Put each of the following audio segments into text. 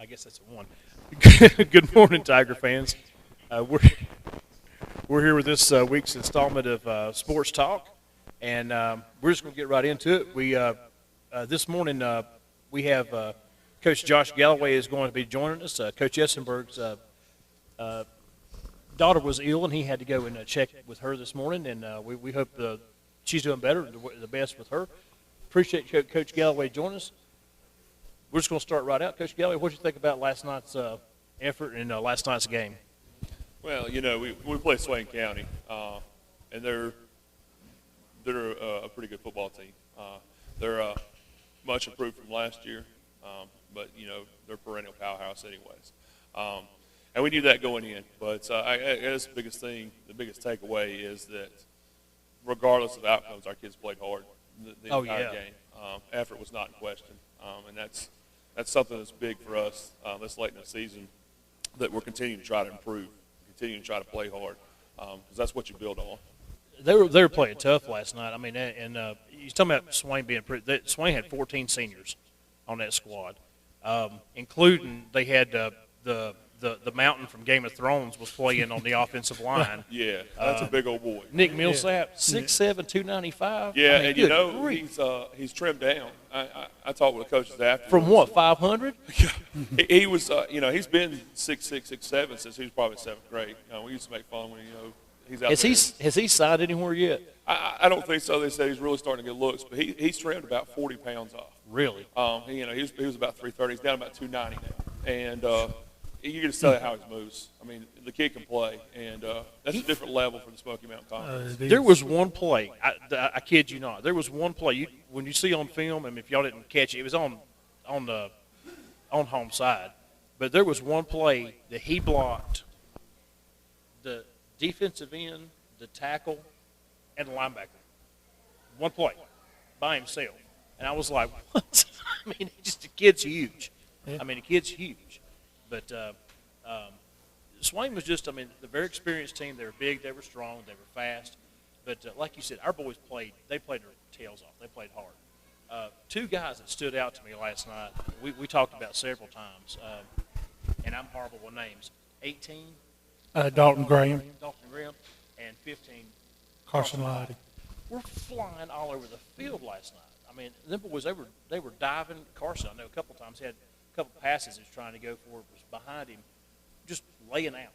I guess that's a one. Good morning, Tiger fans. We're here with this week's installment of Sports Talk, and we're just going to get right into it. We this morning we have Coach Josh Galloway is going to be joining us. Coach Essenberg's daughter was ill, and he had to go and check with her this morning, and we hope she's doing better, the best with her. Appreciate Coach Galloway joining us. We're just going to start right out. Coach Galloway, what did you think about last night's effort and last night's game? Well, you know, we play Swain County, and they're a pretty good football team. They're much improved from last year, but, you know, they're a perennial powerhouse anyways. And we knew that going in. But I guess the biggest takeaway is that regardless of outcomes, our kids played hard the entire game. Effort was not in question, and that's something that's big for us this late in the season, that we're continuing to try to improve, continuing to try to play hard, because that's what you build on. They were playing tough last night. I mean, and you're talking about Swain being pretty. Swain had 14 seniors on that squad, including they had the mountain from Game of Thrones was playing on the offensive line. Yeah, that's a big old boy. Nick Millsap, 6'7", 295. Yeah, I mean, and you know he's trimmed down. I talked with the coaches after. From what, 500? he was, you know, he's been 6'6", 6'7" since he was probably seventh grade. We used to make fun when he's out there. Has he signed anywhere yet? I don't think so. They said he's really starting to get looks, but he's trimmed about 40 pounds off. Really? He was about 330. He's down about 290 now, and you can just tell how he moves. I mean, the kid can play, and that's a different level for the Smoky Mountain Conference. There was one play. I kid you not. There was one play when you see on film, and if y'all didn't catch it, it was on home side. But there was one play that he blocked the defensive end, the tackle, and the linebacker. One play by himself, and I was like, "What?" I mean, the kid's huge. Yeah. I mean, the kid's huge. But Swain was just, I mean, the very experienced team. They were big, they were strong, they were fast. But like you said, our boys played their tails off. They played hard. Two guys that stood out to me last night, we talked about several times, and I'm horrible with names. 18? Dalton Graham. Dalton Graham, and 15. Carson Lottie. We're flying all over the field last night. I mean, them boys, they were diving. Carson, I know a couple times, had a couple passes he was trying to go for, was behind him, just laying out.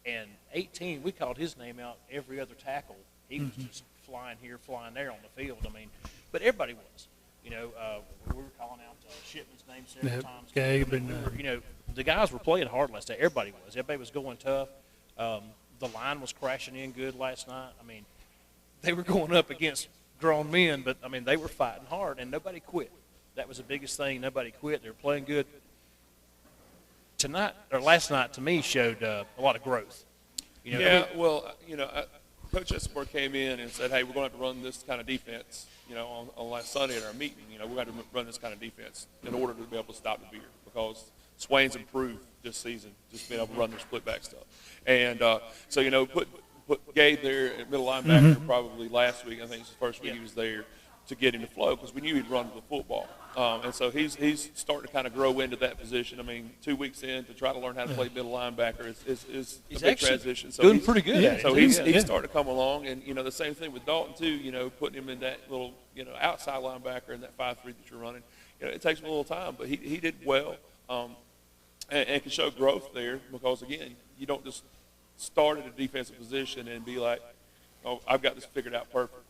And 18, we called his name out every other tackle. He was just flying here, flying there on the field. I mean, but everybody was. You know, we were calling out Shipman's name several times. Gabe and the guys were playing hard last night. Everybody was. Everybody was going tough. The line was crashing in good last night. I mean, they were going up against grown men, but I mean, they were fighting hard, and nobody quit. That was the biggest thing. Nobody quit. They were playing good. Last night, to me, showed a lot of growth. Coach Essenberg came in and said, "Hey, we're going to have to run this kind of defense." You know, on last Sunday at our meeting, we had to run this kind of defense in order to be able to stop the beer, because Swain's improved this season, just being able to run their split back stuff. And put Gabe there at middle linebacker probably last week. I think it's the first week he was there, to get him to flow, because we knew he'd run the football. And so he's starting to kind of grow into that position. I mean, 2 weeks in to try to learn how to play middle linebacker is a big transition. So doing pretty good at it. So he's starting to come along. And, the same thing with Dalton, too, putting him in that little, outside linebacker in that 5-3 that you're running. It takes him a little time, but he did well and can show growth there, because, again, you don't just start at a defensive position and be like, "Oh, I've got this figured out perfectly."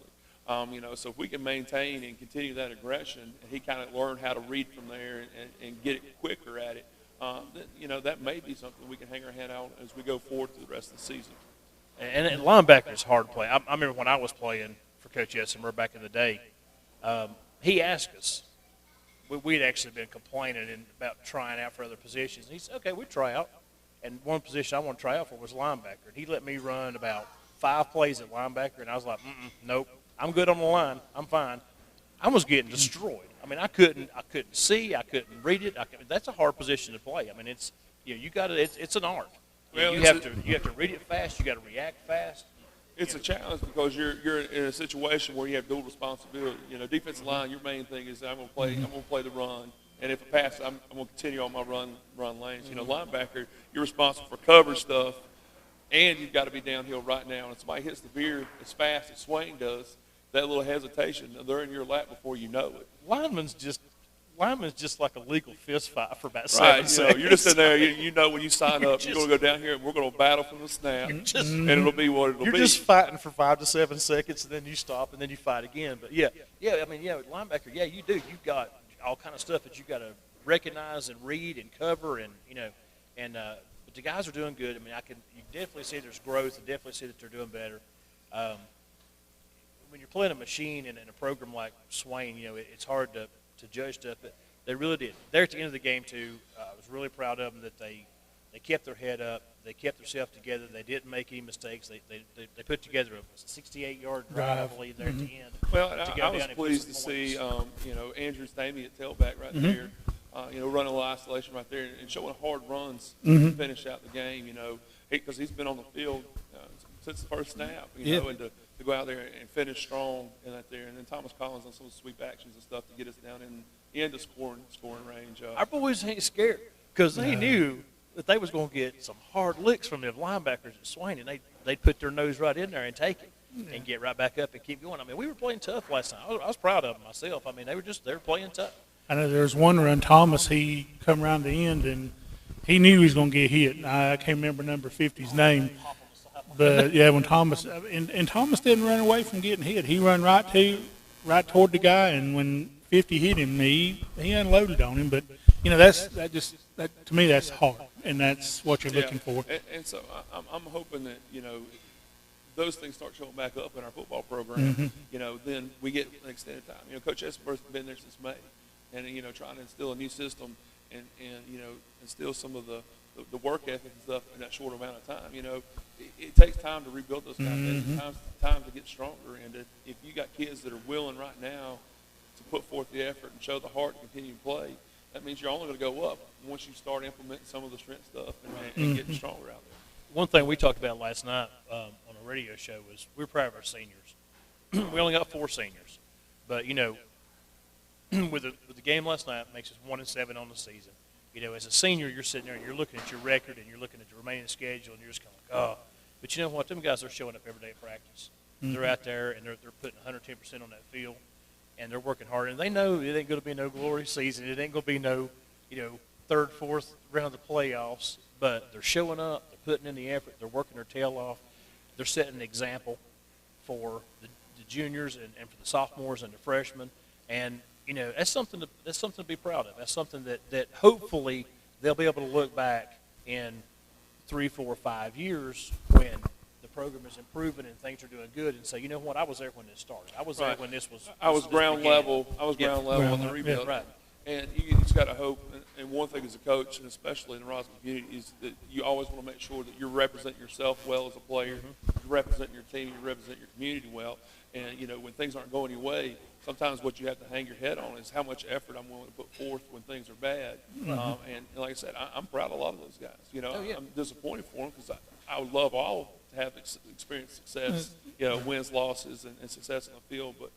So if we can maintain and continue that aggression, and he kind of learn how to read from there and get it quicker at it, that may be something we can hang our hand out as we go forward through the rest of the season. And linebacker is hard to play. I remember when I was playing for Coach Essenberg back in the day, he asked us. We'd actually been complaining about trying out for other positions. And he said, "Okay, we try out." And one position I want to try out for was linebacker. And he let me run about 5 plays at linebacker, and I was like, "Nope. I'm good on the line. I'm fine." I was getting destroyed. I mean, I couldn't see. I couldn't read it. That's a hard position to play. I mean, it's it's an art. Well, you have to read it fast. You got to react fast. It's a challenge, because you're in a situation where you have dual responsibility. Defensive line, your main thing is I'm going to play the run, And if a pass, I'm going to continue on my run lanes. You know, linebacker, you're responsible for cover stuff, and you've got to be downhill right now. And if somebody hits the veer as fast as Swain does, that little hesitation, they're in your lap before you know it. Lineman's just like a legal fist fight for about 7 Right, seconds. you're just in there. You know when you sign up, you're going to go down here, and we're going to battle from the snap, and it'll be what it'll You're be. just fighting for 5 to 7 seconds, and then you stop, and then you fight again. But linebacker, you do. You've got all kind of stuff that you got to recognize and read and cover, and but the guys are doing good. I mean, you definitely see there's growth, and definitely see that they're doing better. When you're playing a machine in a program like Swain, it's hard to judge stuff, but they really did. There at the end of the game too, I was really proud of them that they kept their head up, they kept themselves together, they didn't make any mistakes. They put together a 68-yard drive, I believe, there at the end. Well, I was and pleased to put some see, points. Andrew Stamey at tailback right there, running a little isolation right there and showing hard runs to Mm-hmm. finish out the game, because he's been on the field since the first snap, and to go out there and finish strong in that there. And then Thomas Collins on some of the sweep actions and stuff to get us down into scoring range. Our boys ain't scared because they knew that they was going to get some hard licks from the linebackers at Swain, and they'd put their nose right in there and take it and get right back up and keep going. I mean, we were playing tough last night. I was proud of them myself. I mean, they were playing tough. I know there was one run, Thomas, he come around the end, and he knew he was going to get hit. I can't remember number 50's name. But, when Thomas – and Thomas didn't run away from getting hit. He run right toward the guy, and when 50 hit him, he unloaded on him. But, that to me, that's hard, and that's what you're looking for. And so I'm hoping that, those things start showing back up in our football program. Then we get an extended time. Coach Espenberg's been there since May, and, trying to instill a new system and instill some of the work ethic and stuff in that short amount of time. It takes time to rebuild those kind of things. Time to get stronger. And if you got kids that are willing right now to put forth the effort and show the heart to continue to play, that means you're only going to go up once you start implementing some of the strength stuff and getting stronger out there. One thing we talked about last night on a radio show was we're proud of our seniors. We only got 4 seniors, but with the game last night, it makes us 1-7 on the season. As a senior, you're sitting there and you're looking at your record and you're looking at the remaining schedule and you're just kind of like, oh. But you know what? Them guys are showing up every day at practice. They're out there and they're putting 110% on that field, and they're working hard. And they know it ain't going to be no glory season. It ain't going to be no, 3rd, 4th round of the playoffs. But they're showing up. They're putting in the effort. They're working their tail off. They're setting an example for the juniors and for the sophomores and the freshmen. And that's something to be proud of. That's something that hopefully they'll be able to look back in 3, 4, 5 years when the program is improving and things are doing good and say, you know what, I was there when this started. I was there when this was. I was ground level. I was ground level in the rebuild. Right. And you just got to hope. And one thing as a coach, and especially in the Roswell community, is that you always want to make sure that you're representing yourself well as a player, you're representing your team, you represent your community well. And when things aren't going your way, sometimes what you have to hang your head on is how much effort I'm willing to put forth when things are bad. And like I said, I'm proud of a lot of those guys. I'm disappointed for them because I would love all to have experienced success, wins, losses, and success on the field. But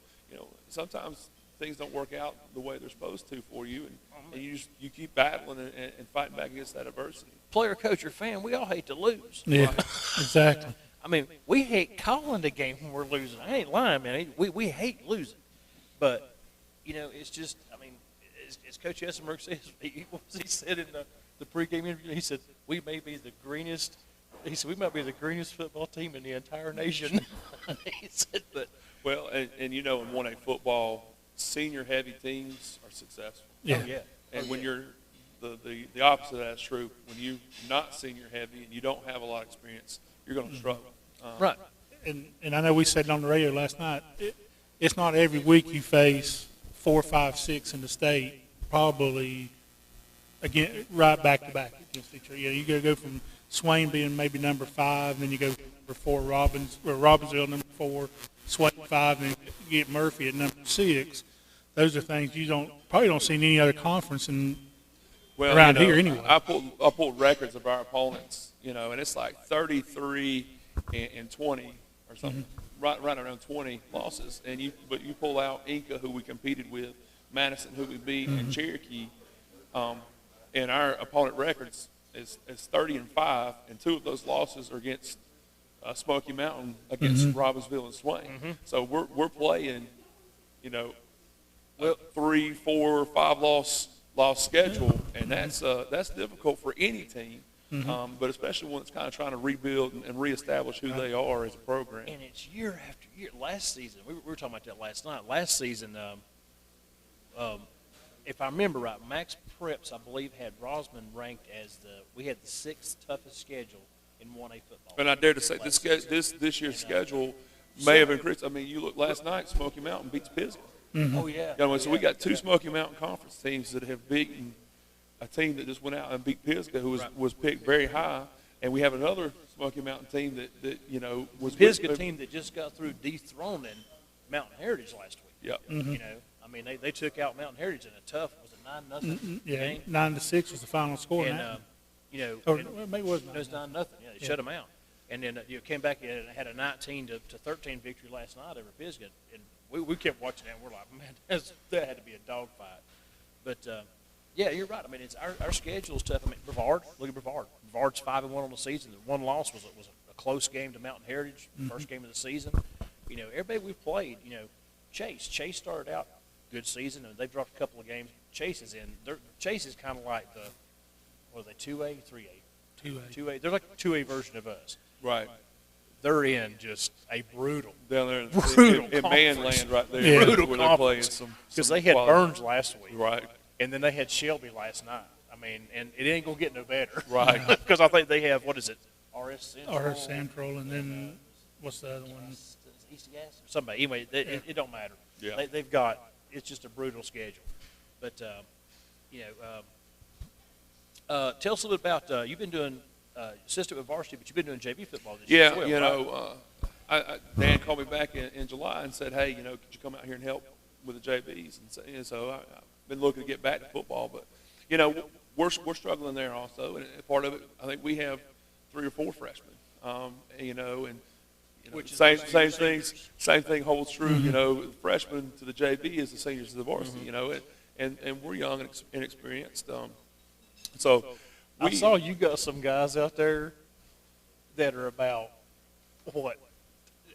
sometimes things don't work out the way they're supposed to for you, and you keep battling and fighting back against that adversity. Player, coach, or fan, we all hate to lose. Yeah, exactly. I mean, we hate calling the game when we're losing. I ain't lying, man. We hate losing. But, it's just, I mean, as Coach Espenberg says, he said in the pregame interview, he said, we may be the greenest. He said, we might be the greenest football team in the entire nation. He said, but. Well, and in 1A football, senior-heavy teams are successful. Yeah. Oh, yeah. And when you're the opposite of that's true. When you're not senior-heavy and you don't have a lot of experience, you're going to struggle. Right. And I know we said it on the radio last night, it's not every week you face 4, 5, 6 in the state, probably again right back to back against each other. You got to go from Swain being maybe number 5, then you go to number 4, Robbinsville number 4, Swain 5, and then you get Murphy at number 6. Those are things you probably don't see in any other conference around here anyway. I pulled records of our opponents, and it's like 33 and 20 or something. Right around 20 losses, but you pull out Inca, who we competed with, Madison, who we beat, and Cherokee, And our opponent records is 30-5, and 2 of those losses are against Smoky Mountain, against Robbinsville and Swain. So we're playing, you know, a 3, 4, 5 loss schedule, and that's difficult for any team. But especially when it's kind of trying to rebuild and reestablish who they are as a program. And it's year after year. Last season, we were talking about that last night. Last season, if I remember right, Max Preps, I believe, had Rosman ranked as we had the 6th toughest schedule in 1A football. And I dare to say this year's schedule may have increased. I mean, you look last night, Smoky Mountain beats Pisgah. Oh, yeah. You know, so we got 2 Smoky Mountain Conference teams that have beaten a team that just went out and beat Pisgah, who was picked very high, and we have another Smoky Mountain team that you know was Pisgah team that just got through dethroning Mountain Heritage last week. Yep. You know, I mean, they took out Mountain Heritage in a tough, was it 9-0 Yeah, game? 9-6 was the final score. And now. you know, Or and maybe it was it was 9-0. Yeah, they shut them out, and then you came back and had a 19-13 victory last night over Pisgah, and we kept watching that. And we're like, man, that had to be a dogfight. But yeah, you're right. I mean, it's our schedule is tough. I mean, Brevard, look at Brevard. Brevard's 5-1 on the season. The one loss was a close game to Mountain Heritage, first game of the season. You know, everybody we've played. You know, Chase started out good season, and they've dropped a couple of games. Chase is in. Chase is kind of like the, what are they, 2A, 3A? 2A. They're like a 2A version of us. right They're in just a brutal down there in Brutal Manland right there, Yeah. Brutal where they're playing conference. some Because they had quality. Burns last week, Right. and then they had Shelby last night. I mean, and it ain't gonna get no better, Right. Because I think they have, what is it, RS Central, Or Central, and then what's the other one? East Gas, or somebody. Anyway, it don't matter. Yeah. They've got, it's just a brutal schedule. But you know, tell us a little bit about you've been doing assistant with varsity, but you've been doing JV football this year as Yeah, well, you right? know, Dan called me back in July and said, hey, you know, could you come out here and help with the JVs? And so I've been looking to get back to football, but you know, we're struggling there also, and part of it, I think we have 3 or 4 freshmen, you know, and you know, Which is same the same thing holds true. You know, freshmen to the JV is the seniors to the varsity. You know, and we're young and inexperienced. So I saw you got some guys out there that are about, what,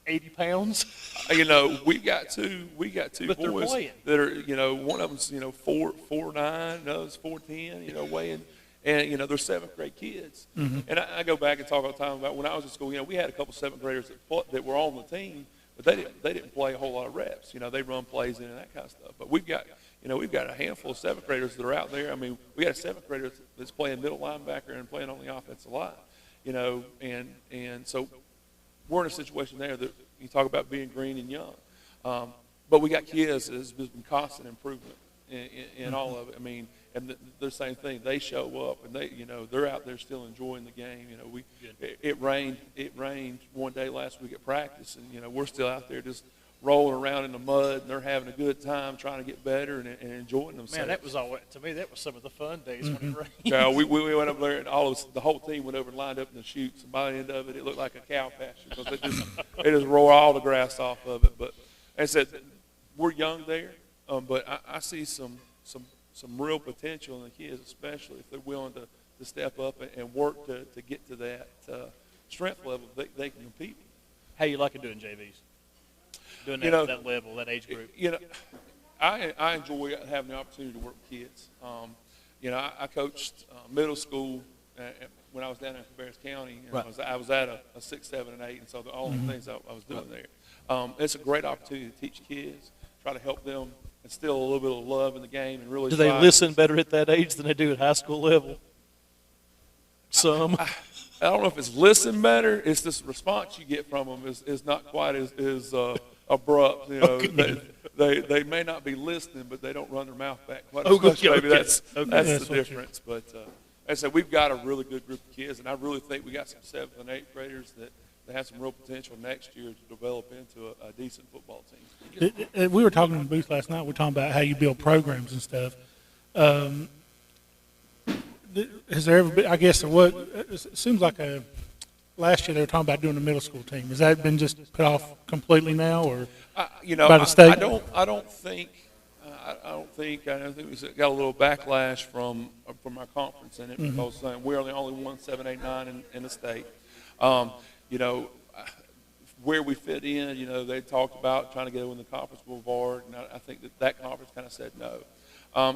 80 pounds? You know, we got two But they're boys playing. that are, you know, one of them's, you know, 4'9", another's 4'10", you know, weighing, and you know, they're 7th grade kids. And I go back and talk all the time about when I was in school. You know, we had a couple 7th graders that were on the team, but they didn't play a whole lot of reps. You know, they run plays in and that kind of stuff. But we've got a handful of 7th graders that are out there. I mean, we got a 7th grader that's playing middle linebacker and playing on the offensive line. You know, and so we're in a situation there that you talk about being green and young. But we got kids that's been constant improvement in all of it. I mean, and the same thing. They show up and they're out there still enjoying the game. You know, it rained one day last week at practice, and you know, we're still out there just rolling around in the mud, and they're having a good time trying to get better and enjoying themselves. Man, that was to me, that was some of the fun days when it rained. Yeah, we went up there, and the whole team went over and lined up in the chutes, and by the end of it, it looked like a cow pasture because they just roll all the grass off of it. But as I said, we're young there, but I see some real potential in the kids, especially if they're willing to step up and work to get to that strength level they can compete. How you liking doing JVs? Doing that, You know, that level, that age group? You know, I enjoy having the opportunity to work with kids. You know, I coached middle school when I was down in Cabarrus County. And Right. I was at a 6, 7, and 8, and so all the things I was doing there. It's a great opportunity to teach kids, try to help them instill a little bit of love in the game, and really. Do they try- listen better at that age than they do at high school level? Some. I don't know if it's listen better. It's this response you get from them is not quite as abrupt. You know, they may not be listening, but they don't run their mouth back quite as much. Okay, Maybe okay. that's Okay. the That's what difference. But as I said, we've got a really good group of kids, and I really think we got some 7th and 8th graders that have some real potential next year to develop into a decent football team. We were talking in the booth last night. We were talking about how you build programs and stuff. Has there ever been? I guess there was. It seems like last year they were talking about doing a middle school team. Has that been just put off completely now, or You know, By the state? I don't think I don't think we got a little backlash from our conference in it because we're the only 1, 7, 8, 9 in the state. You know, where we fit in, you know, they talked about trying to go in the conference boulevard, and I think that conference kind of said no.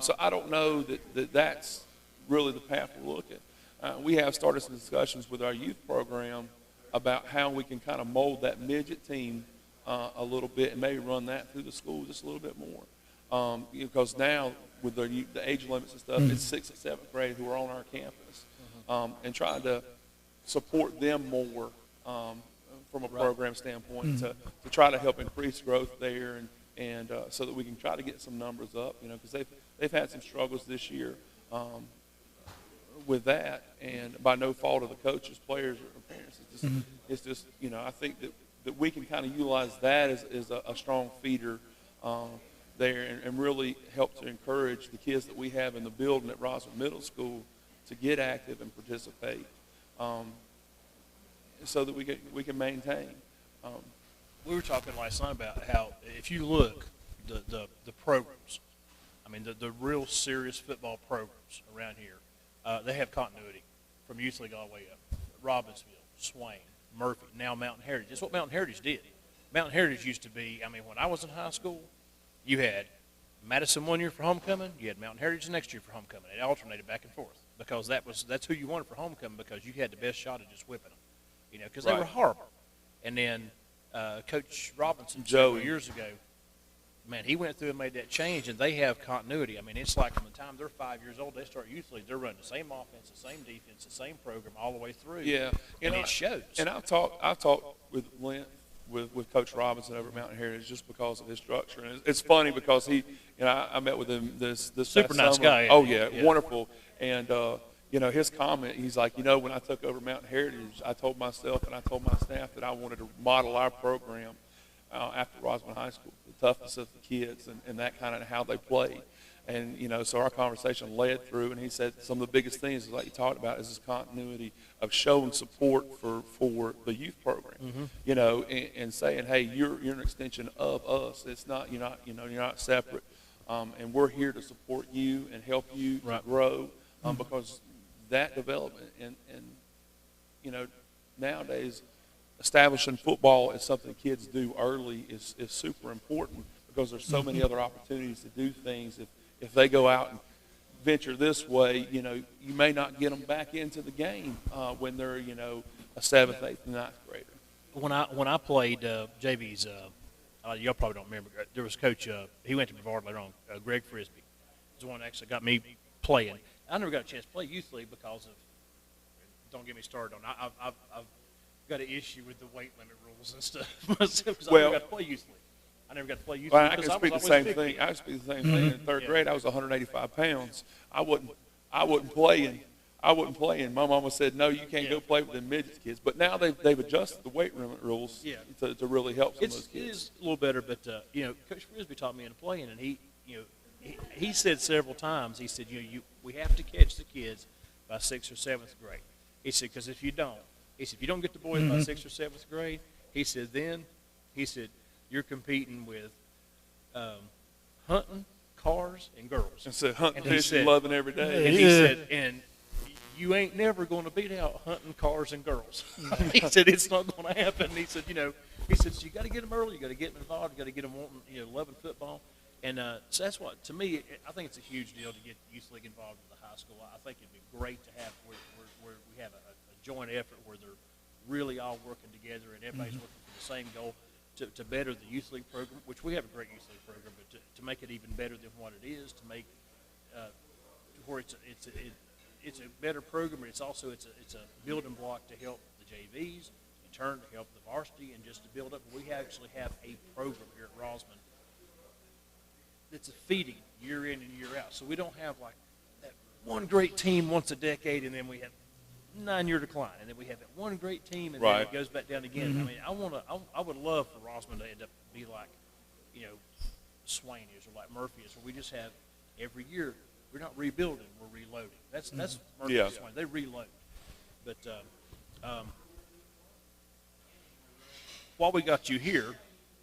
So I don't know that's really the path we're looking. We have started some discussions with our youth program about how we can kind of mold that midget team a little bit and maybe run that through the school just a little bit more. Because now with the age limits and stuff, it's 6th and 7th grade who are on our campus, and trying to support them more from a program standpoint to try to help increase growth there and so that we can try to get some numbers up, you know, because they've had some struggles this year with that, and by no fault of the coaches, players, or parents. It's just you know, I think that we can kind of utilize that as a strong feeder there and really help to encourage the kids that we have in the building at Roswell Middle School to get active and participate, so that we can maintain. We were talking last night about how if you look the programs, I mean the real serious football programs around here, they have continuity from youth league all the way up. Robbinsville, Swain, Murphy, now Mountain Heritage. That's what Mountain Heritage did. Mountain Heritage used to be, I mean, when I was in high school, you had Madison one year for homecoming, you had Mountain Heritage the next year for homecoming. It alternated back and forth because that's who you wanted for homecoming because you had the best shot at just whipping them, you know, because they were horrible. And then Coach Robinson several years ago, man, he went through and made that change, and they have continuity. I mean, it's like from the time they're 5 years old, they start youth league, they're running the same offense, the same defense, the same program all the way through. Yeah, and it shows. And I've talked with Lent, with Coach Robinson over at Mountain Heritage just because of his structure. And it's funny because I met with him this super nice summer. guy. Oh yeah, wonderful. And you know, his comment, he's like, you know, when I took over Mountain Heritage, I told myself and I told my staff that I wanted to model our program after Rosman High School, the toughness of the kids and that kind of how they played. And, you know, so our conversation led through, and he said some of the biggest things, like you talked about, is this continuity of showing support for the youth program, you know, and saying, hey, you're an extension of us. It's not, you're not separate. And we're here to support you and help you to grow because that development and, you know, nowadays, establishing football as something kids do early is super important because there's so many other opportunities to do things. If they go out and venture this way, you know, you may not get them back into the game when they're, you know, a 7th, 8th, and 9th grader. When I played JV's, y'all probably don't remember. There was a coach. He went to Brevard later on. Greg Frisbee. He's the one that actually got me playing. I never got a chance to play youth league because of. Don't get me started on. I've got an issue with the weight limit rules and stuff because I never got to play youth league. I never got to play youth league. I can speak the same thing. I speak the same thing. In 3rd grade, I was 185 pounds. I wouldn't play in. My mama said, no, you can't go play with the midget kids. But now they've adjusted the weight limit rules to really help some of those kids. It is a little better, but you know, Coach Frisbee taught me in playing, and he said several times. He said, we have to catch the kids by 6th or 7th grade. He said, because if you don't get the boys by 6th or 7th grade, he said, you're competing with hunting, cars, and girls. And said hunting, fishing, loving every day. And he said, and you ain't never going to beat out hunting, cars, and girls. He said, it's not going to happen. He said, so you got to get them early. You got to get them involved. You got to get them wanting, loving football. And so that's what, to me, I think it's a huge deal to get youth league involved in the high school. I think it'd be great to have where we have a joint effort where they're really all working together and everybody's working for the same goal to better the youth league program, which we have a great youth league program, but to make it even better than what it is, to make where it's a better program, but it's a building block to help the JVs, in turn to help the varsity, and just to build up. We actually have a program here at Rosman that's a feeding year in and year out. So we don't have like that one great team once a decade, and then we have 9-year decline, and then we have that one great team, and then it goes back down again. I mean, I would love for Rosman to end up be like, Swain is or like Murphy is, where we just have every year we're not rebuilding, we're reloading. That's Murphy and Swain. They reload. But while we got you here,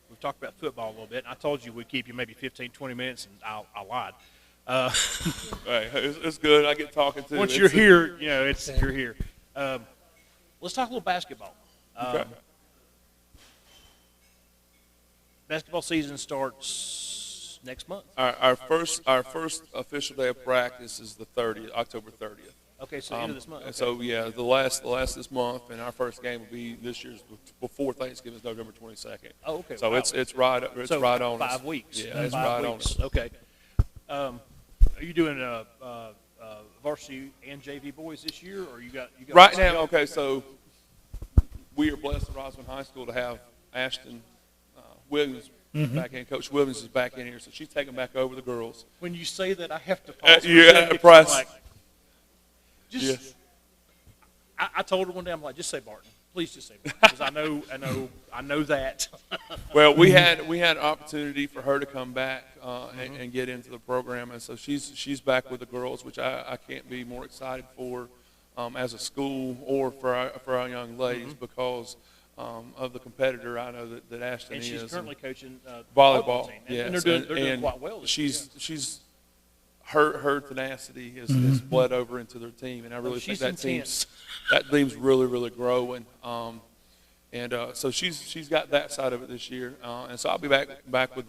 we've talked about football a little bit. And I told you we'd keep you maybe 15, 20 minutes, and I lied. Hey, it's good. I get talking to. Once you're here, you're here. Let's talk a little basketball. Okay. Basketball season starts next month. Our first official day of practice is the 30th, October 30th. Okay, so end of this month. Okay. So yeah, the last this month, and our first game will be this year's before Thanksgiving, is November 22nd. Oh, okay. So wow. it's right on 5 weeks. Yeah, it's 5 right on weeks. us. Okay. Are you doing varsity and JV boys this year, or you got Right now? Okay, so we are blessed at Roswell High School to have Ashton Williams back in. Coach Williams is back in here, so she's taking back over the girls. When you say that, I have to pause. Price. Like, just, I told her one day, I'm like, just say Barton. Please just say Barton, because I know that. Well, we had an opportunity for her to come back and get into the program, and so she's back with the girls, which I can't be more excited for as a school or for our young ladies because of the competitor I know that Ashton and is. she's currently coaching volleyball. Team. Yes, And they're doing quite well. She's her tenacity has bled over into their team, and I really think that team's really growing. So she's got that side of it this year, and so I'll be back with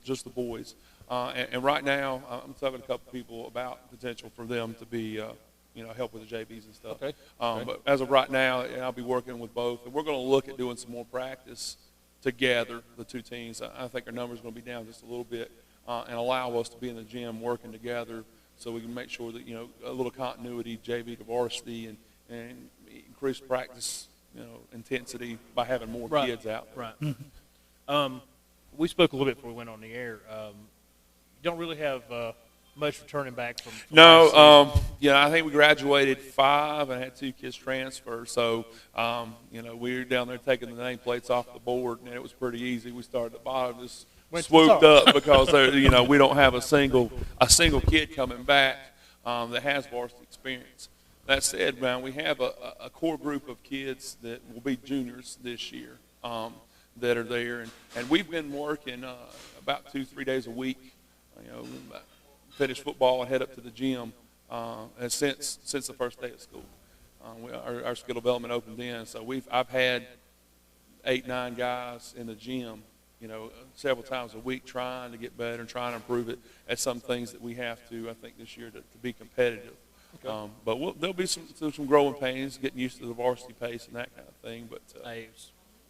just the boys. And right now, I'm talking to a couple people about potential for them to be, help with the JVs and stuff. Okay. But as of right now, I'll be working with both, and we're going to look at doing some more practice together, the two teams. I think our numbers are going to be down just a little bit, and allow us to be in the gym working together, so we can make sure that a little continuity, JV to varsity, and increase practice, intensity by having more kids out there. Right. We spoke a little bit before we went on the air. You don't really have much returning back from last season. I think we graduated 5 and had 2 kids transfer. So, we were down there taking the nameplates off the board, and it was pretty easy. We started at the bottom, just swooped up because we don't have a single kid coming back that has varsity experience. That said, man, we have a core group of kids that will be juniors this year that are there, and we've been working about 2-3 days a week. Finish football and head up to the gym and since the first day of school. Our skill development opened then, so I've had 8-9 guys in the gym, several times a week trying to get better and trying to improve it at some things that we have to, I think, this year to be competitive. Okay. But there'll be some growing pains, getting used to the varsity pace and that kind of thing. But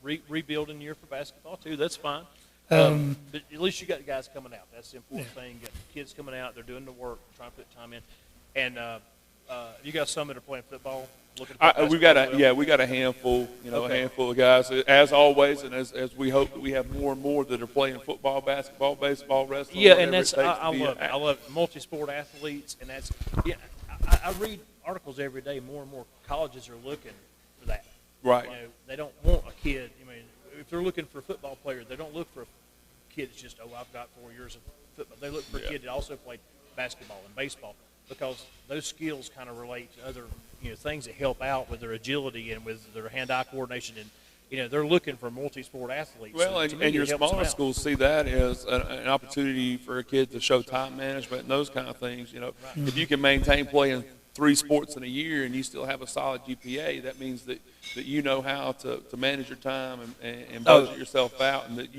rebuilding year for basketball too. That's fine. But at least you got guys coming out. That's the important thing. You got kids coming out. They're doing the work, trying to put time in. And you got some that are playing football. We got a handful. A handful of guys. As always, and as we hope that we have more and more that are playing football, basketball, baseball, wrestling. Yeah, and that's I love it. I love multi-sport athletes, and that's I read articles every day. More and more colleges are looking for that. Right. They don't want a kid. I mean, if they're looking for a football player, they don't look for a kid that's just, I've got 4 years of football. They look for a kid that also played basketball and baseball, because those skills kind of relate to other things that help out with their agility and with their hand-eye coordination. And they're looking for multi-sport athletes. Well, and your smaller schools see that as an opportunity for a kid to show time management and those kind of things. Right. If you can maintain playing 3 sports in a year and you still have a solid GPA, that means that you know how to manage your time and budget yourself out, and that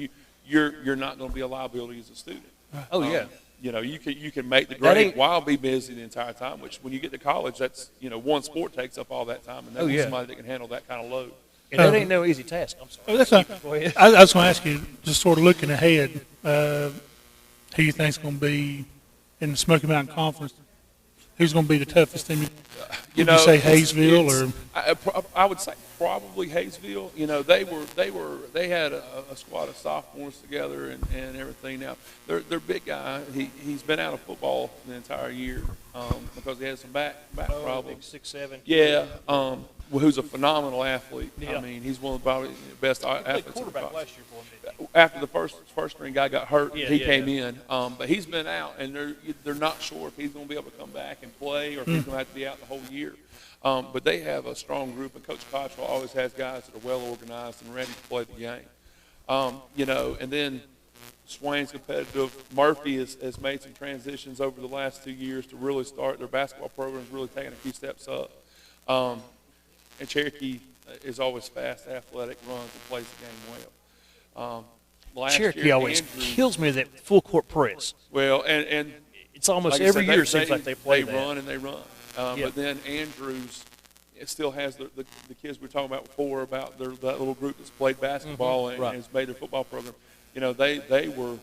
you're not going to be a liability as a student. Oh yeah. You can make the grade while be busy the entire time. Which when you get to college, that's one sport takes up all that time, and that's somebody that can handle that kind of load. And that ain't no easy task. I'm sorry. That's not, I was going to ask you, just sort of looking ahead, who you think's going to be in the Smoky Mountain Conference? Who's going to be the toughest team? Would you say Hayesville or? I would say probably Hayesville. They had a squad of sophomores together and everything. Now their big guy, he's been out of football the entire year because he had some back problems. 6'7". Yeah. Who's a phenomenal athlete. Yeah. I mean, he's one of the probably best athletes. He played quarterback last year for him. After the first string guy got hurt, he came in. But he's been out, and they're not sure if he's going to be able to come back and play or if he's going to have to be out the whole year. But they have a strong group, and Coach Cottrell always has guys that are well organized and ready to play the game. And then Swain's competitive. Murphy has made some transitions over the last 2 years to really start their basketball programs, really taking a few steps up. And Cherokee is always fast, athletic, runs, and plays the game well. Cherokee always kills me with that full court press. Well, and it's almost like every said, year it seems like they play that. They run and they run. But then Andrews, it still has the kids we were talking about before about that little group that's played basketball and has made their football program. They were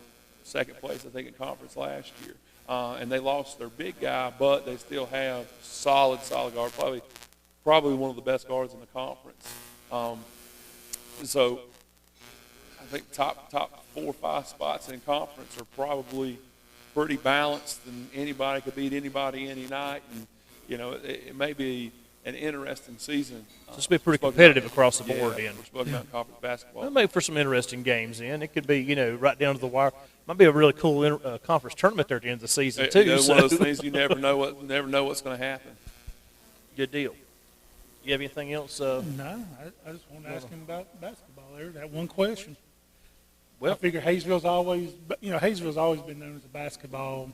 second place, I think, in conference last year. And they lost their big guy, but they still have solid guard, probably one of the best guards in the conference. So I think top 4 or 5 spots in conference are probably pretty balanced, and anybody could beat anybody any night. And it may be an interesting season. So it's been pretty competitive across the board. Yeah, for Smoky Mountain Conference basketball. It'll make for some interesting games. Then it could be right down to the wire. Might be a really cool conference tournament there at the end of the season too. One of those things you never know what's going to happen. Good deal. You have anything else? No, I just want to ask him about basketball there. That one question. Well, I figure Hayesville's always been known as a basketball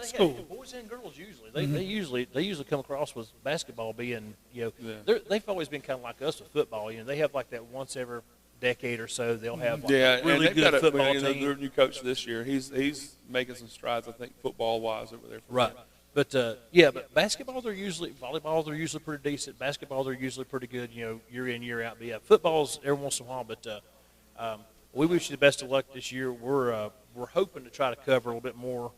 school. Boys and girls usually. They usually come across with basketball being they've always been kind of like us with football. They have like that once every decade or so they'll have a really good football team. Their new coach this year, he's making some strides, I think, football wise over there. Right. But but basketball volleyball they're usually pretty decent. Basketball they're usually pretty good. Year in year out. But football's every once in a while. But we wish you the best of luck this year. We're hoping to try to cover a little bit more.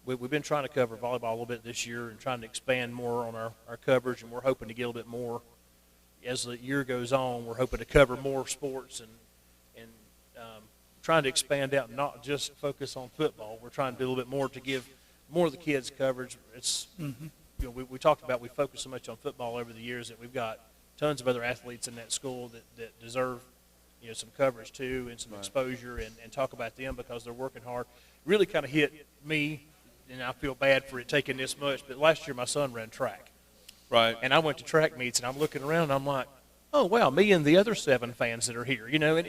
We've been trying to cover volleyball a little bit this year and trying to expand more on our coverage, and we're hoping to get a little bit more as the year goes on. We're hoping to cover more sports and trying to expand out and not just focus on football. We're trying to do a little bit more to give more of the kids coverage. It's we talked about we focus so much on football over the years that we've got tons of other athletes in that school that deserve some coverage too and some exposure and talk about them because they're working hard. Really kind of hit me, and I feel bad for it taking this much, but last year my son ran track. Right. And I went to track meets, and I'm looking around, and I'm like, oh, wow, me and the other 7 fans that are here, and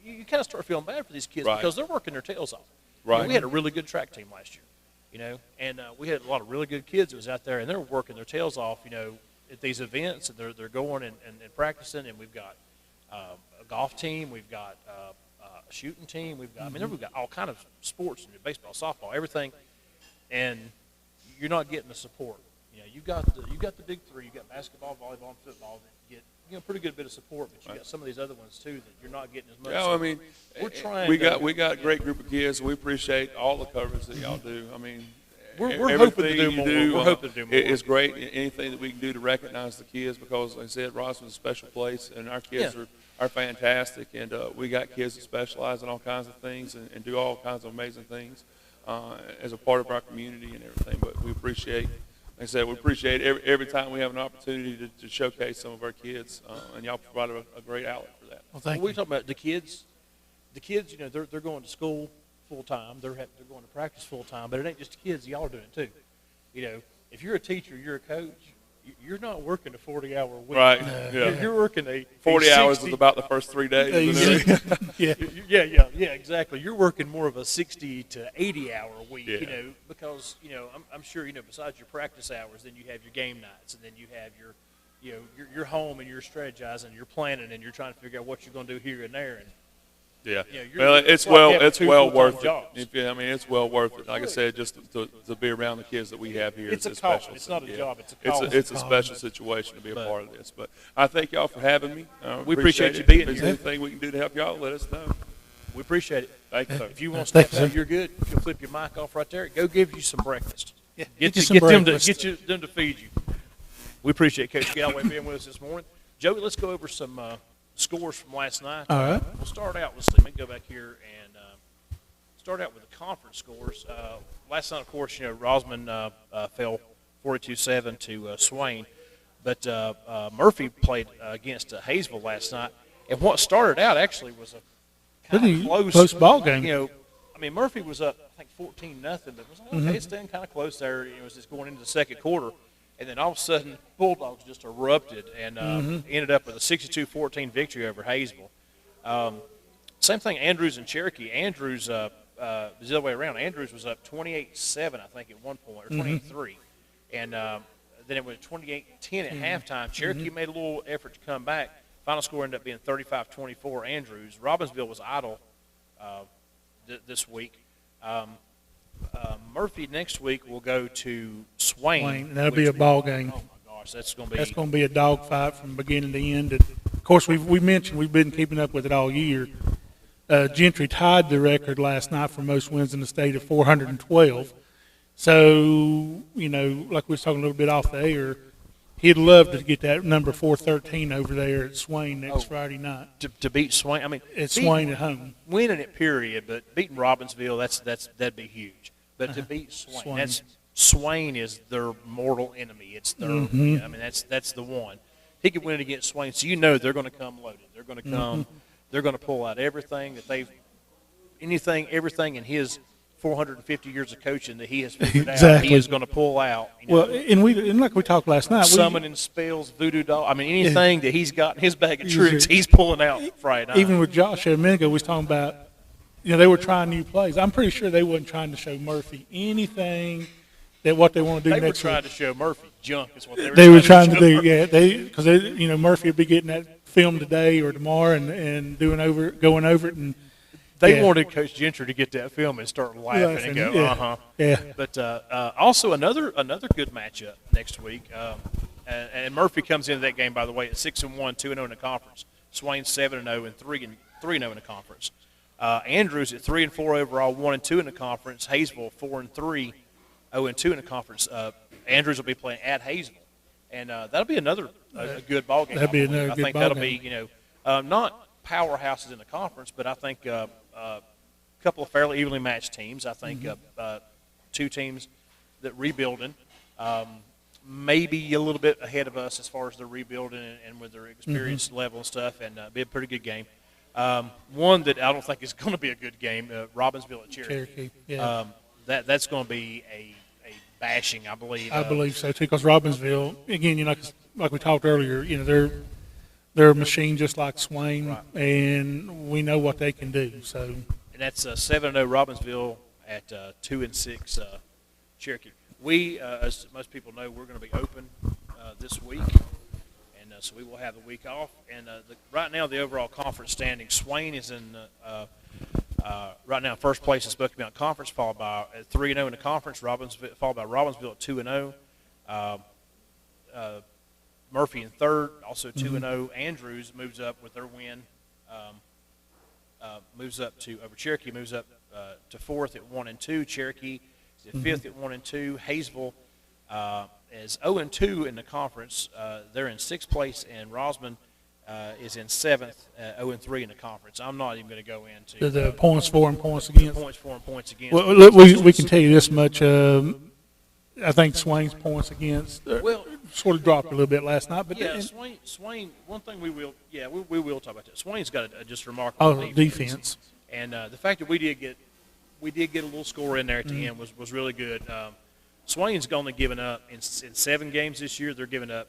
you kind of start feeling bad for these kids because they're working their tails off. Right. We had a really good track team last year, and we had a lot of really good kids that was out there, and they're working their tails off, at these events, and they're going and practicing, and we've got a golf team, we've got a shooting team, we've got all kind of sports, baseball, softball, everything, and you're not getting the support. You got the big 3. You got basketball, volleyball, and football that get a pretty good bit of support, but you got some of these other ones too that you're not getting as much. Yeah, support. I mean, we're trying. We got a great group of kids. We appreciate all the coverage that y'all do. I mean, we're hoping to do more. We're hoping to do more. It's great. Anything that we can do to recognize the kids, because like I said, Rossman's a special place, and our kids are fantastic, and we got kids that specialize in all kinds of things and do all kinds of amazing things as a part of our community and everything. But we appreciate. Like I said, we appreciate every time we have an opportunity to showcase some of our kids, and y'all provide a great outlet for that. Well, thank you. We talk about the kids. The kids, they're going to school full time. They're going to practice full time. But it ain't just the kids. Y'all are doing it too. If you're a teacher, you're a coach. You're not working a 40-hour week. Right. You're working 40 hours is about the first 3 days. Yeah. Yeah, exactly. You're working more of a 60 to 80-hour week, because I'm sure besides your practice hours, then you have your game nights, and then you have your home, and you're strategizing, you're planning, and you're trying to figure out what you're going to do here and there. And well, it's well worth it. It's well worth it. Like I said, just to be around the kids that we have here. It's is a call. special. It's not a job. It's a call. It's a special situation to be a part of this. But I thank y'all for having me. We appreciate you it. being If there's here. anything we can do to help y'all, let us know. We appreciate it. Thank you, sir. If you want to Thank step you, out, sir. you're good. If you'll flip your mic off right there, go give you some breakfast. Yeah, Get you some breakfast. them to feed you. We appreciate Coach Galloway being with us this morning. Joey, let's go over some scores from last night. All right. We'll start out. Let's see. Let me go back here and start out with the conference scores. Last night, of course, Rosman fell 42-7 to Swain, but Murphy played against Hayesville last night. And what started out actually was a kind of close ball game. Murphy was up, I think, 14-0, but it was okay. It's staying kind of close there. It was just going into the second quarter. And then all of a sudden, Bulldogs just erupted and ended up with a 62-14 victory over Hayesville. Same thing, Andrews and Cherokee. Andrews was the other way around. Andrews was up 28-7, I think, at one point, or 28-3. And then it was 28-10 at halftime. Cherokee made a little effort to come back. Final score ended up being 35-24 Andrews. Robbinsville was idle this week. Murphy next week will go to Swain. That'll be a ball game. Oh, my gosh, that's going to be a dogfight from beginning to end. And of course, we mentioned we've been keeping up with it all year. Gentry tied the record last night for most wins in the state of 412. So, you know, like we was talking a little bit off the air, he'd love to get that number 413 over there at Swain next Friday night. To beat Swain, I mean, It's Swain at home. Winning it, period. But beating Robbinsville, that'd be huge. But to beat Swain, Swain is their mortal enemy. It's their, I mean, that's the one. He could win it against Swain, so you know they're going to come loaded. They're going to come. They're going to pull out everything that everything in his 450 years of coaching that he has figured out. He is going to pull out. You know, Well, and like we talked last night, summoning spells, voodoo doll. I mean, anything that he's got in his bag of tricks, he's pulling out Friday night. even with Josh a minute ago, we was talking about, you know, they were trying new plays. I'm pretty sure they wasn't trying to show Murphy anything that what they want to do They were next trying week. to show Murphy junk is what They were trying to show do, Murphy. yeah. Because you know, Murphy would be getting that film today or tomorrow and going over it, and They yeah. wanted Coach Gentry to get that film and start laughing and go, yeah. Yeah. But also another good matchup next week. And Murphy comes into that game, by the way, at 6-1, 2-0 in the conference. Swain 7-0 and 3-0 in the conference. Andrews at 3-4 overall, 1-2 in the conference. Hayesville 4-3, 0-2 in the conference. Andrews will be playing at Hayesville, and that'll be another a good ball game. That'd be another I good think ball that'll game. be not powerhouses in the conference, but I think a couple of fairly evenly matched teams. I think two teams that rebuilding, maybe a little bit ahead of us as far as their rebuilding and with their experience level and stuff, and be a pretty good game. One that I don't think is going to be a good game, Robbinsville at Cherokee. Yeah. That's going to be a bashing, I believe. I believe so too. Because Robbinsville, again, you know, like we talked earlier, you know, they're a machine just like Swain, Right. and we know what they can do. So. And that's 7-0 Robbinsville at 2-6 Cherokee. We, as most people know, we're going to be open this week, and so we will have the week off. And right now, the overall conference standing, Swain is in right now first place in Smoky Mountain Conference, followed by 3-0 in the conference. Followed by Robbinsville at 2-0. Murphy in third, also 2-0. Andrews moves up with their win. Moves up to over Cherokee. Moves up to fourth at 1-2. Cherokee is at fifth at 1-2. Hayesville is 0-2 in the conference. They're in sixth place, and Rosman is in seventh, 0-3 in the conference. I'm not even going to go into The points for and points against. points for and points against. Well, look, we can tell you this much. I think Swain's points against sort of dropped a little bit last night. But yeah, Swain. One thing we will talk about that. Swain's got a just remarkable defense. And the fact that we did get a little score in there at the end was really good. Swain's only given up in 7 games this year. They're giving up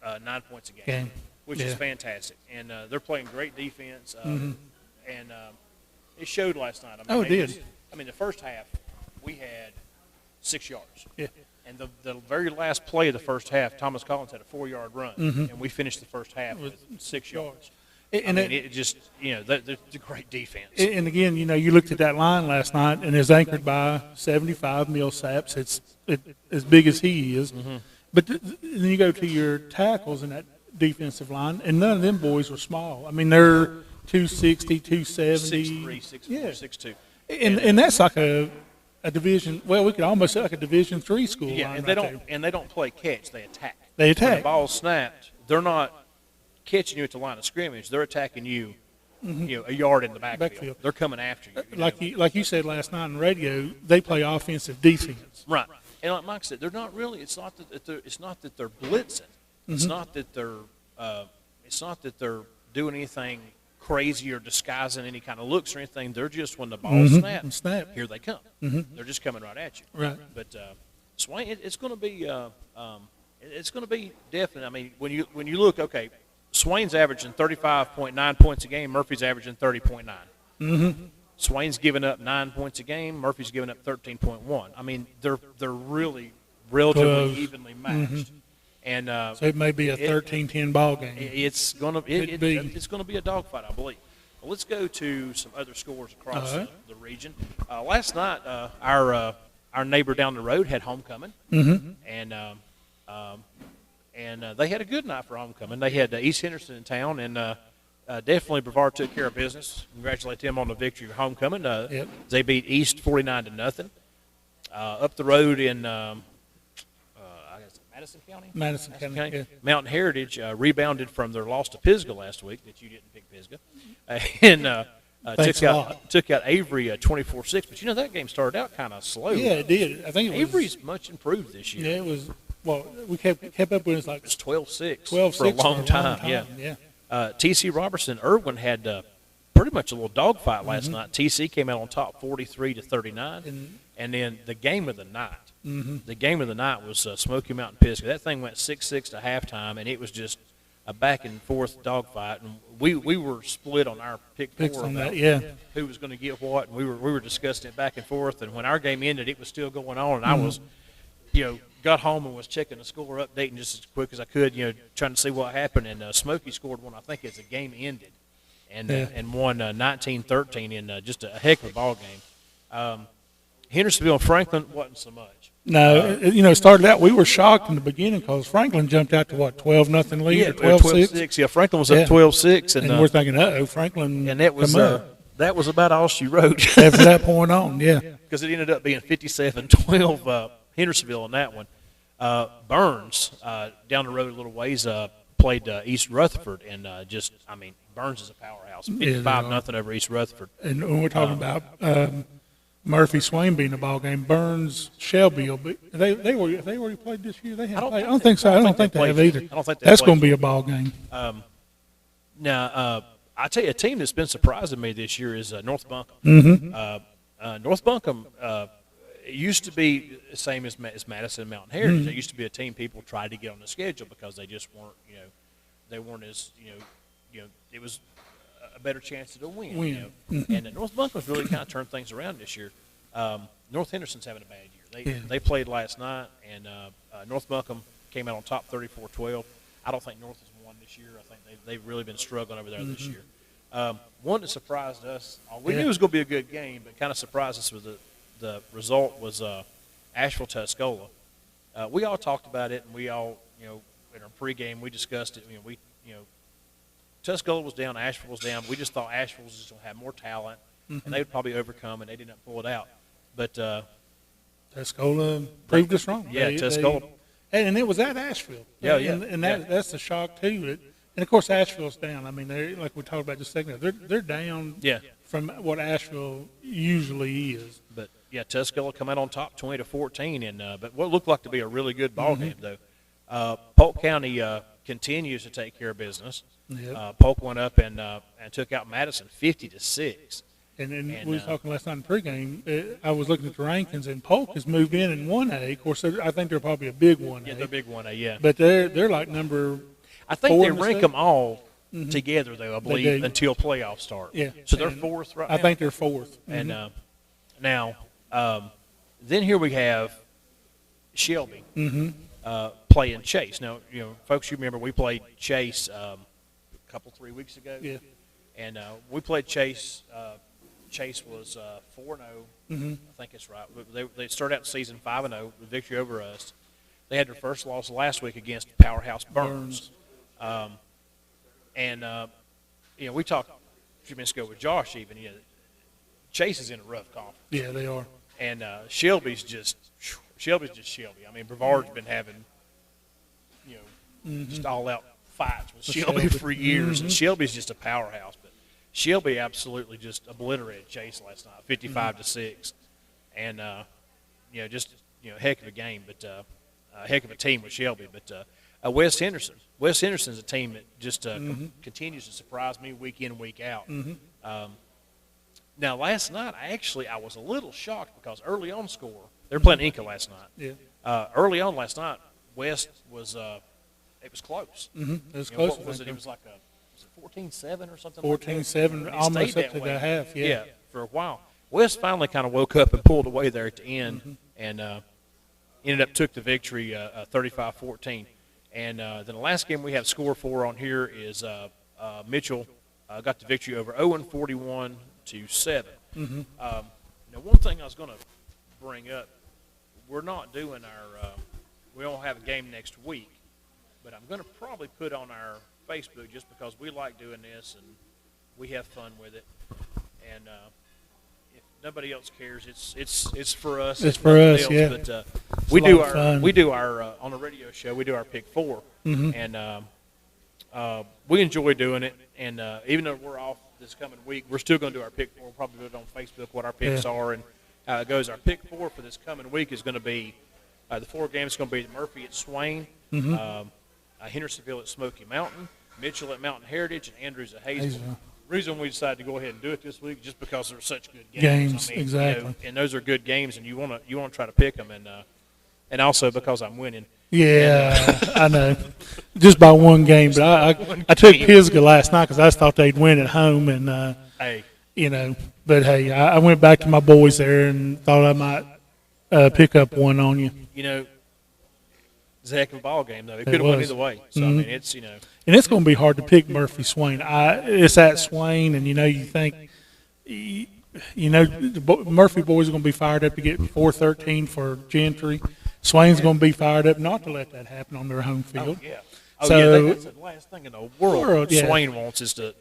9 points a game, which is fantastic. And they're playing great defense. And it showed last night. I mean, it did. The first half we had 6 yards. Yeah. And the very last play of the first half, Thomas Collins had a 4-yard run, and we finished the first half with 6 yards. And it just, they're great defense. And again, you know, you looked at that line last night, and it's anchored by 75 Millsaps. It's as big as he is. But then you go to your tackles in that defensive line, and none of them boys were small. I mean, they're 260, 270. 6'3", 6'4", Yeah. 6'2". And that's like a division. Well, we could almost say like a Division III school Yeah, line. and they don't play catch. They attack. They When attack. the ball's snapped, they're not catching you at the line of scrimmage. They're attacking you, a yard in the backfield. They're coming after you. Like you said last night on the radio, they play offensive defense. Right. And like Mike said, they're not really. It's not that they're blitzing. It's not that they're doing anything crazy or disguising any kind of looks or anything. They're just when the ball snaps, here they come. They're just coming right at you. Right. But Swain, it's going to be definite. I mean, when you look, okay, Swain's averaging 35.9 points a game. Murphy's averaging 30.9. Swain's giving up 9 points a game. Murphy's giving up 13.1. I mean, they're really relatively Close. evenly matched. And So it may be a 13-10 ball game. it's gonna it's gonna be a dogfight, I believe. Well, let's go to some other scores across All right. the region. Last night, our neighbor down the road had homecoming, and they had a good night for homecoming. They had East Henderson in town, and definitely Brevard took care of business. Congratulate them on the victory of homecoming. Yep. They beat East 49-0. Up the road in I guess Madison County. Madison County. Yeah. Mountain Heritage rebounded from their loss to Pisgah last week. That you didn't pick Pisgah, and Thanks a lot. took out Avery 24-6. But you know that game started out kind of slow. Yeah, it did. I think it was. Avery's much improved this year. Yeah, it was. Well, we kept up with it like It was 12-6 12-6 for a long time. Yeah. TC Robertson Irwin had pretty much a little dogfight last night. TC came out on top 43-39, and then the game of the night. The game of the night was Smoky Mountain Pisgah. That thing went 6-6 to halftime, and it was just a back and forth dogfight. And we were split on our pick Picks four on about that, yeah. who was going to get what, and we were discussing it back and forth. And when our game ended, it was still going on, and I was, got home and was checking the score, updating just as quick as I could, trying to see what happened. And Smokey scored one, I think, as the game ended, and won 19-13 in just a heck of a ball game. Hendersonville and Franklin wasn't so much. No, it started out, we were shocked in the beginning because Franklin jumped out to, 12-0 lead or 12-6? Yeah, Franklin was up Yeah. 12-6. And we're thinking, Franklin. and that was about all she wrote. After that point on, yeah. Because it ended up being 57-12 Hendersonville on that one. Burns, down the road a little ways, played East Rutherford, and Burns is a powerhouse. 55-0 over East Rutherford. And when we're talking about Murphy Swain being a ball game, Burns Shelby will be. Have they already played this year? They haven't played. I don't think so. I don't think they have either. I don't think That's going to be a ball game. Now, I tell you, a team that's been surprising me this year is North Buncombe. North Buncombe used to be the same as Madison and Mountain Heritage. They used to be a team people tried to get on the schedule because they just weren't, they weren't as, it was a better chance to win. And North Buncombe's really kind of turned things around this year. North Henderson's having a bad year. They played last night, and North Buncombe came out on top 34-12. I don't think North has won this year. I think they've really been struggling over there this year. One that surprised us, we knew it was going to be a good game, but kind of surprised us with the result was Asheville-Tuscola. We all talked about it, and we all, in our pregame, we discussed it. Tuscola was down, Asheville was down. We just thought Asheville was just going to have more talent, and they would probably overcome, and they didn't pull it out. But Tuscola proved us wrong. Yeah, Tuscola. And it was at Asheville. Yeah. And that's the shock, too. And, of course, Asheville's down. I mean, like we talked about just a second ago, they're down from what Asheville usually is. But, Tuscola come out on top 20-14, and but what looked like to be a really good ball game, though. Polk County continues to take care of business. Yep. Polk went up and took out Madison 50-6. And we were talking last night in pregame. I was looking at the rankings, and Polk has moved in 1A. Of course, I think they're probably a big 1A. Yeah, they're big 1A, yeah. But they're like number. I think 4 they in the rank state. them all together, though, I believe, do. until playoffs start. Yeah. So they're And fourth right I now. think they're fourth. And now, then here we have Shelby playing Chase. Now, folks, you remember we played Chase a couple, 3 weeks ago. Yeah. And we played Chase. Chase was 4-0. I think it's right. They started out the season 5-0 with victory over us. They had their first loss last week against Powerhouse Burns. We talked a few minutes ago with Josh even. Chase is in a rough conference. Yeah, they are. And Shelby's just Shelby. I mean, Brevard's been having, just all-out fights with Shelby for years, and Shelby's just a powerhouse. But Shelby absolutely just obliterated Chase last night, 55-6, and just heck of a game, but a heck of a team with Shelby. But West Henderson's a team that just continues to surprise me week in, week out. Now, last night, I was a little shocked because early on score, they were playing Inca last night. Yeah. Early on last night, West was it was close. It was close. What was it? It was like 14-7 or something. 14-7, Like almost stayed up to that way. the half. Yeah. For a while. West finally kind of woke up and pulled away there at the end, and ended up took the victory 35-14. And then the last game we have score for on here is Mitchell got the victory over Owen 41-7. Now, one thing I was going to bring up, we're not doing our we don't have a game next week, but I'm going to probably put on our Facebook just because we like doing this and we have fun with it. And if nobody else cares, it's for us. It's for us, else. yeah. But It's we a do lot of fun. we do our on the radio show. We do our pick four, and we enjoy doing it. And even though we're off this coming week, we're still going to do our pick four. We'll probably do it on Facebook what our picks are and how it goes. Our pick four for this coming week is going to be the 4 games. Going to be Murphy at Swain, Hendersonville at Smoky Mountain, Mitchell at Mountain Heritage, and Andrews at Hayesville. The reason we decided to go ahead and do it this week just because they're such good games. Exactly. And those are good games, and you want to try to pick them, and also because I'm winning. Yeah, I know. Just by one game, but I took Pisgah last night because I just thought they'd win at home, and Hey, But hey, I went back to my boys there and thought I might pick up one on you. It's a heck of a ball game though. It could have went either way. So I mean, it's And it's going to be hard to pick Murphy Swain. It's at Swain, and you think, the Murphy boys are going to be fired up to get 413 for Gentry. Swain's going to be fired up not to let that happen on their home field. yeah. That's the last thing in the world yeah. Swain wants is to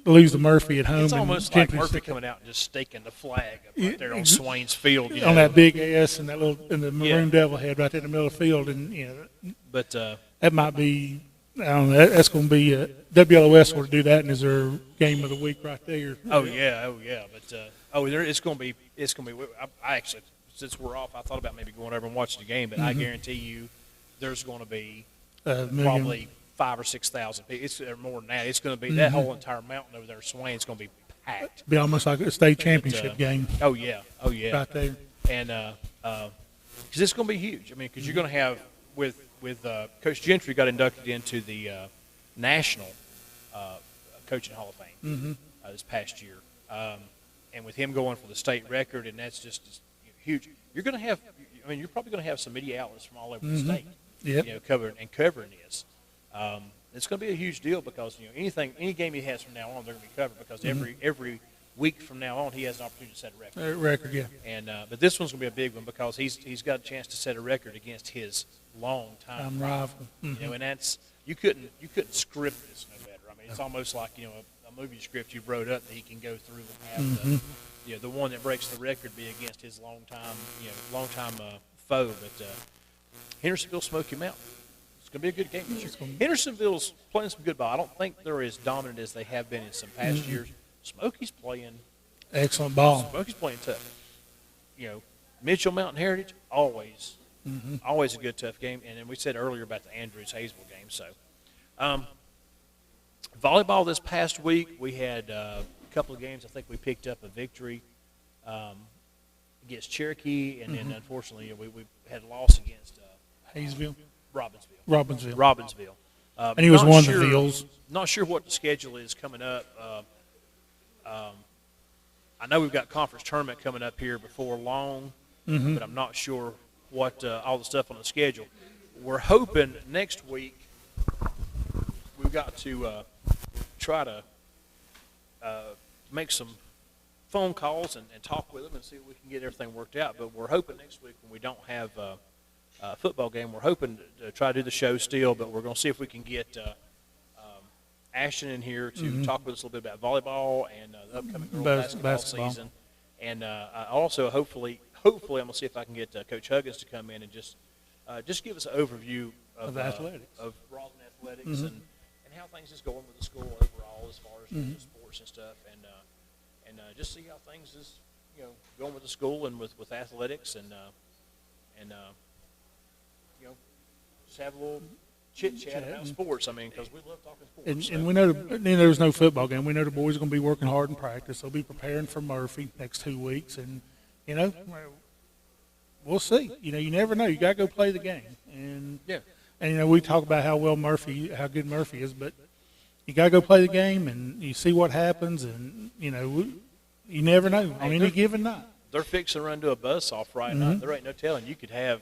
Lose to Murphy at home. It's and almost like Gentry's Murphy sticking coming out and just staking the flag up right there on Swain's field. on that big S and the maroon devil head right there in the middle of the field, and But that might be. I don't know. That's going to be WLOS will do that, and is their game of the week right there. oh yeah. But it's going to be. I actually, since we're off, I thought about maybe going over and watching the game, but I guarantee you, there's going to be probably 5,000 or 6,000 people. It's more than that. It's going to be that whole entire mountain over there, Swain. It's going to be packed. Be almost like a state championship game. Oh yeah. Right there. And because it's going to be huge. I mean, because you're going to have with Coach Gentry got inducted into the National Coaching Hall of Fame this past year, and with him going for the state record, and that's just huge. You're going to have. I mean, you're probably going to have some media outlets from all over the state. Yep. Covering this. It's going to be a huge deal because any game he has from now on, they're going to be covered because every week from now on, he has an opportunity to set a record. Yeah. And but this one's going to be a big one because he's got a chance to set a record against his long-time rival. and that's you couldn't script this no better. I mean, it's almost like a movie script you wrote up that he can go through and have the one that breaks the record be against his long-time foe. But Hendersonville, Smoky Mountain. It's going to be a good game this year. Hendersonville's playing some good ball. I don't think they're as dominant as they have been in some past years. Smoky's playing Excellent ball. Smoky's playing tough. Mitchell Mountain Heritage always a good tough game. And then we said earlier about the Andrews Hayesville game. So volleyball this past week we had a couple of games. I think we picked up a victory against Cherokee, and then unfortunately we had a loss against Hayesville. Robbinsville. And he was one of the Vills. Not sure what the schedule is coming up. I know we've got conference tournament coming up here before long, but I'm not sure what all the stuff on the schedule. We're hoping next week we've got to try to make some phone calls and talk with them and see if we can get everything worked out. But we're hoping next week when we don't have a football game, we're hoping to try to do the show still, but we're going to see if we can get Ashton in here to talk with us a little bit about volleyball and the upcoming girls basketball season. And I also hopefully I'm going to see if I can get Coach Huggins to come in and just give us an overview of athletics, of Rawson athletics, and how things is going with the school overall as far as the sports and stuff, and just see how things is going with the school and with athletics, and just have a little chit chat about sports. I mean, because we love talking sports. And we know there's no football game. We know the boys are going to be working hard in practice. They'll be preparing for Murphy next 2 weeks, and we'll see. You never know. You got to go play the game. And we talk about how good Murphy is, but you got to go play the game, and you see what happens, and you never know on any given night. They're fixing to run to a buzzsaw right now. There ain't no telling. You could have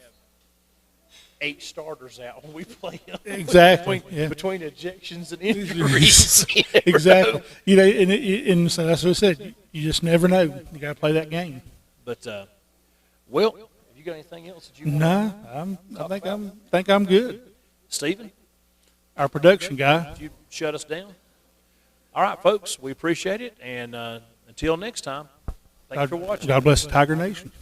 8 starters out when we play them. Exactly. Between ejections and injuries. Exactly. And so that's what I said. You just never know. You got to play that game. But, Will, have you got anything else that you want? No, I think I'm good. Stephen, Our production guy. you shut us down. All right, folks, we appreciate it. And until next time, thank you for watching. God bless the Tiger Nation.